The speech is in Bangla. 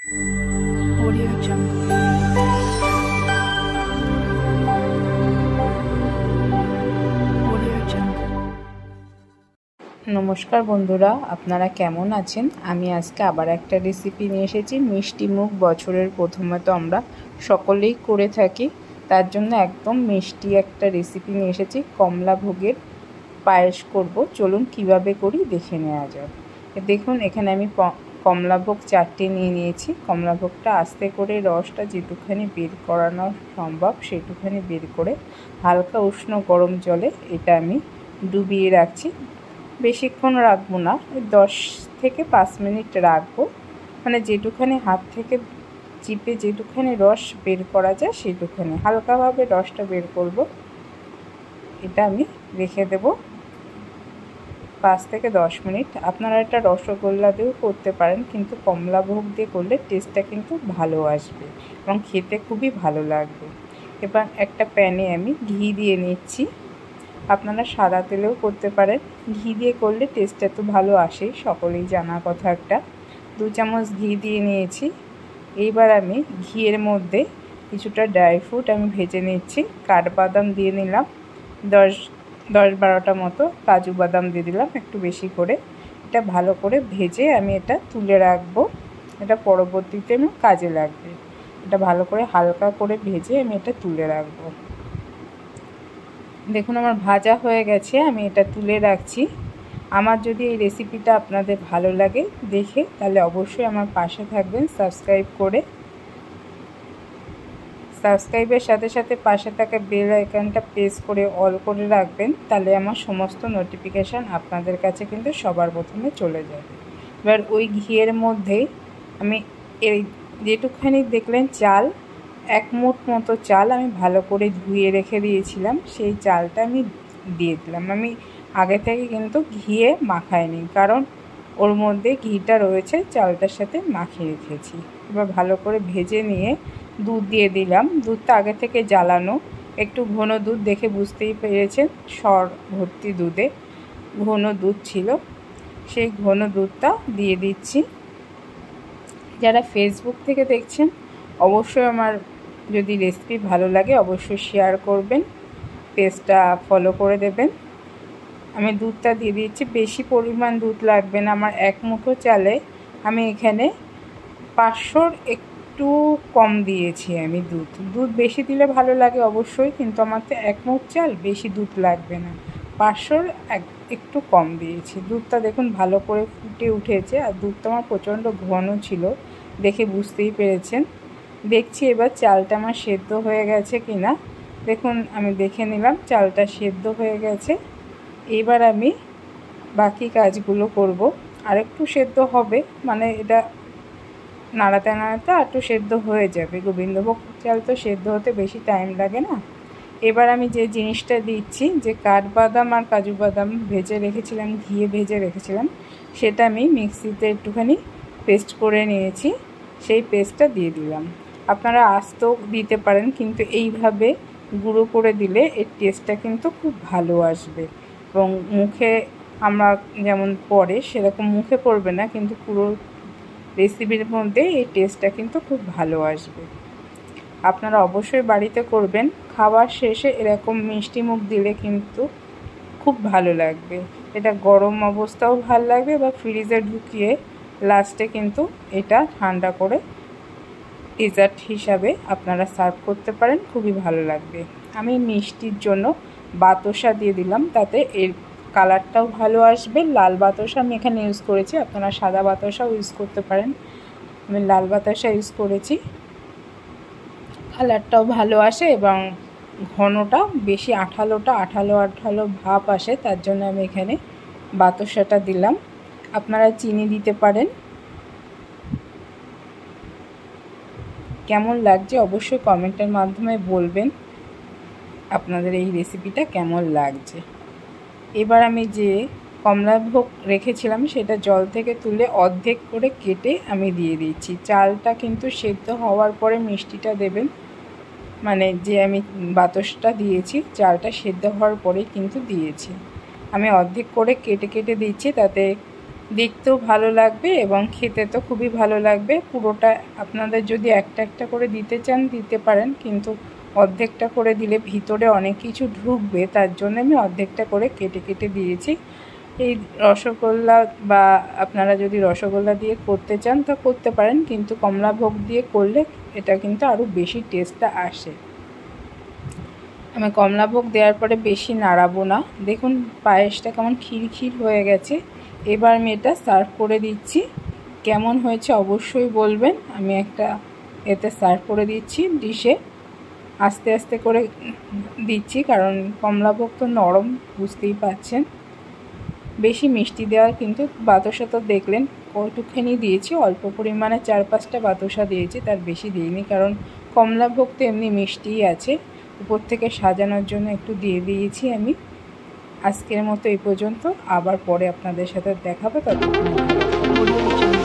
Audio Jungle. Audio Jungle. নমস্কার বন্ধুরা, আপনারা কেমন আছেন? আমি আজকে আবার একটা রেসিপি নিয়ে এসেছি। মিষ্টি মুখ বছরের প্রথমে তো আমরা সকলেই করে থাকি, তার জন্য একদম মিষ্টি একটা রেসিপি নিয়ে এসেছি। কমলা ভোগের পায়েস করব। চলুন কিভাবে করি দেখে নেওয়া যাক। দেখুন, এখানে আমি কমলাভোগ 4টে নিয়ে নিয়েছি। কমলাভোগটা আস্তে করে রসটা যেটুখানি বের করানো সম্ভব সেটুখানি বের করে হালকা উষ্ণ গরম জলে এটা আমি ডুবিয়ে রাখছি। বেশিক্ষণ রাখবো না, 10 থেকে 5 মিনিট রাখবো। মানে যেটুখানি হাত থেকে চিপে যেটুখানি রস বের করা যায় সেটুখানি হালকাভাবে রসটা বের করব। এটা আমি রেখে দেব 5 থেকে 10 মিনিট। আপনারা এটা রসগোল্লা দিয়েও করতে পারেন, কিন্তু কমলাভোগ দিয়ে করলে টেস্টটা কিন্তু ভালো আসবে এবং খেতে খুবই ভালো লাগবে। এবার একটা প্যানে আমি ঘি দিয়ে নিচ্ছি। আপনারা সাদা তেলেও করতে পারেন, ঘি দিয়ে করলে টেস্টটা তো ভালো আসে, সকলেই জানা কথা। একটা 2 চামচ ঘি দিয়ে নিয়েছি। এইবার আমি ঘিয়ের মধ্যে কিছুটা ড্রাই ফ্রুট আমি ভেজে নিচ্ছি। কাঠবাদাম দিয়ে নিলাম 10-12টা মতো, কাজু বাদাম দিয়ে দিলাম একটু বেশি করে। এটা ভালো করে ভেজে আমি এটা তুলে রাখবো, এটা পরবর্তীতে আমার কাজে লাগবে। এটা ভালো করে হালকা করে ভেজে আমি এটা তুলে রাখবো। দেখুন আমার ভাজা হয়ে গেছে, আমি এটা তুলে রাখছি। আমার যদি এই রেসিপিটা আপনাদের ভালো লাগে দেখে, তাহলে অবশ্যই আমার পাশে থাকবেন সাবস্ক্রাইব করে। সাবস্ক্রাইবের সাথে সাথে পাশে থাকা বেল আইকনটা প্রেস করে অল করে রাখবেন, তাহলে আমার সমস্ত নোটিফিকেশান আপনাদের কাছে কিন্তু সবার প্রথমে চলে যাবে। এবার ওই ঘিয়ের মধ্যেই আমি এই যেটুকখানি দেখলেন চাল, 1 মুঠ মতো চাল আমি ভালো করে ধুয়ে রেখে দিয়েছিলাম, সেই চালটা আমি দিয়ে দিলাম। আমি আগে থেকে কিন্তু ঘিয়ে মাখাইনি, কারণ ওর মধ্যে ঘিটা রয়েছে, চালটার সাথে মাখিয়ে রেখেছি। এবার ভালো করে ভেজে নিয়ে দুধ দিয়ে দিলাম। দুধটা আগে থেকে জ্বালানো, একটু ঘন দুধ, দেখে বুঝতেই পেরেছেন সর ভর্তি দুধে ঘন দুধ ছিল। সেই ঘন দুধটা দিয়ে দিচ্ছি। যারা ফেসবুক থেকে দেখছেন অবশ্যই আমার যদি রেসিপি ভালো লাগে অবশ্যই শেয়ার করবেন, পেজটা ফলো করে দেবেন। আমি দুধটা দিয়ে দিচ্ছি, বেশি পরিমাণ দুধ লাগবে না। আমার 1 মুঠো চালে আমি এখানে 500-র একটু কম দিয়েছি আমি দুধ বেশি দিলে ভালো লাগে অবশ্যই, কিন্তু আমার তো 1 মুঠ চাল, বেশি দুধ লাগবে না। 500-র একটু কম দিয়েছি। দুধটা দেখুন ভালো করে ফুটে উঠেছে, আর দুধটা আমার প্রচণ্ড ঘন ছিল, দেখে বুঝতেই পেরেছেন। দেখছি এবার চালটা আমার সেদ্ধ হয়ে গেছে কি না। দেখুন আমি দেখে নিলাম চালটা সেদ্ধ হয়ে গেছে। এবার আমি বাকি কাজগুলো করব। আর একটু সেদ্ধ হবে, মানে এটা নাড়াতে নাড়াতে একটু সেদ্ধ হয়ে যাবে। গোবিন্দভোগ চাল তো সেদ্ধ হতে বেশি টাইম লাগে না। এবার আমি যে জিনিসটা দিচ্ছি, যে কাঠবাদাম আর কাজু বাদাম ভেজে রেখেছিলাম, ঘিয়ে ভেজে রেখেছিলাম, সেটা আমি মিক্সিতে একটুখানি পেস্ট করে নিয়েছি, সেই পেস্টটা দিয়ে দিলাম। আপনারা আস্তও দিতে পারেন, কিন্তু এইভাবে গুঁড়ো করে দিলে এর টেস্টটা কিন্তু খুব ভালো আসবে এবং মুখে আমরা যেমন পড়ে সেরকম মুখে পড়বে না, কিন্তু পুরো রেসিপির মধ্যে এই টেস্টটা কিন্তু খুব ভালো আসবে। আপনারা অবশ্যই বাড়িতে করবেন। খাবার শেষে এরকম মিষ্টি মুখ দিলে কিন্তু খুব ভালো লাগবে। এটা গরম অবস্থাও ভালো লাগবে, বা ফ্রিজে ঢুকিয়ে লাস্টে কিন্তু এটা ঠান্ডা করে ডেজার্ট হিসাবে আপনারা সার্ভ করতে পারেন, খুবই ভালো লাগবে। আমি মিষ্টির জন্য বাতাসা দিয়ে দিলাম, তাতে এর কালারটাও ভালো আসবে। লাল বাতাসা আমি এখানে ইউজ করেছি, আপনারা সাদা বাতাসাও ইউজ করতে পারেন। আমি লাল বাতাসা ইউজ করেছি, কালারটাও ভালো আসে এবং ঘনটা বেশি আঠালো ভাব আসে, তার জন্য আমি এখানে বাতাসাটা দিলাম। আপনারা চিনি দিতে পারেন। কেমন লাগছে অবশ্যই কমেন্টের মাধ্যমে বলবেন আপনাদের এই রেসিপিটা কেমন লাগছে। এবার আমি যে কমলাভোগ রেখেছিলাম সেটা জল থেকে তুলে অর্ধেক করে কেটে আমি দিয়ে দিচ্ছি। চালটা কিন্তু সেদ্ধ হওয়ার পরে মিষ্টিটা দেবেন, মানে যে আমি বাতাসটা দিয়েছি চালটা সেদ্ধ হওয়ার পরেই কিন্তু দিয়েছি। আমি অর্ধেক করে কেটে কেটে দিচ্ছি, তাতে দেখতেও ভালো লাগবে এবং খেতে তো খুবই ভালো লাগবে। পুরোটা আপনাদের যদি একটা একটা করে দিতে চান দিতে পারেন, কিন্তু অর্ধেকটা করে দিলে ভিতরে অনেক কিছু ঢুকবে, তার জন্য আমি অর্ধেকটা করে কেটে কেটে দিয়েছি। এই রসগোল্লা বা আপনারা যদি রসগোল্লা দিয়ে করতে চান তা করতে পারেন, কিন্তু কমলাভোগ দিয়ে করলে এটা কিন্তু আরও বেশি টেস্টটা আসে। আমি কমলাভোগ দেওয়ার পরে বেশি নাড়াবো না। দেখুন পায়েসটা কেমন ক্ষীর হয়ে গেছে। এবার আমি এটা সার্ভ করে দিচ্ছি। কেমন হয়েছে অবশ্যই বলবেন। আমি একটা এতে সার্ভ করে দিচ্ছি ডিশে। আস্তে আস্তে করে দিচ্ছি কারণ কমলাভোগ তো নরম, বুঝতেই পাচ্ছেন। বেশি মিষ্টি দেওয়ার কিন্তু বাতাসা তো দেখলেন কতখানি দিয়েছি, অল্প পরিমাণে 4-5টা বাতাসা দিয়েছি, তার বেশি দিইনি কারণ কমলাভোগ তো এমনি মিষ্টিই আছে। উপর থেকে সাজানোর জন্য একটু দিয়ে দিয়েছি আমি। আজকের মতো এই পর্যন্ত, আবার পরে আপনাদের সাথে দেখাবো। ততক্ষণ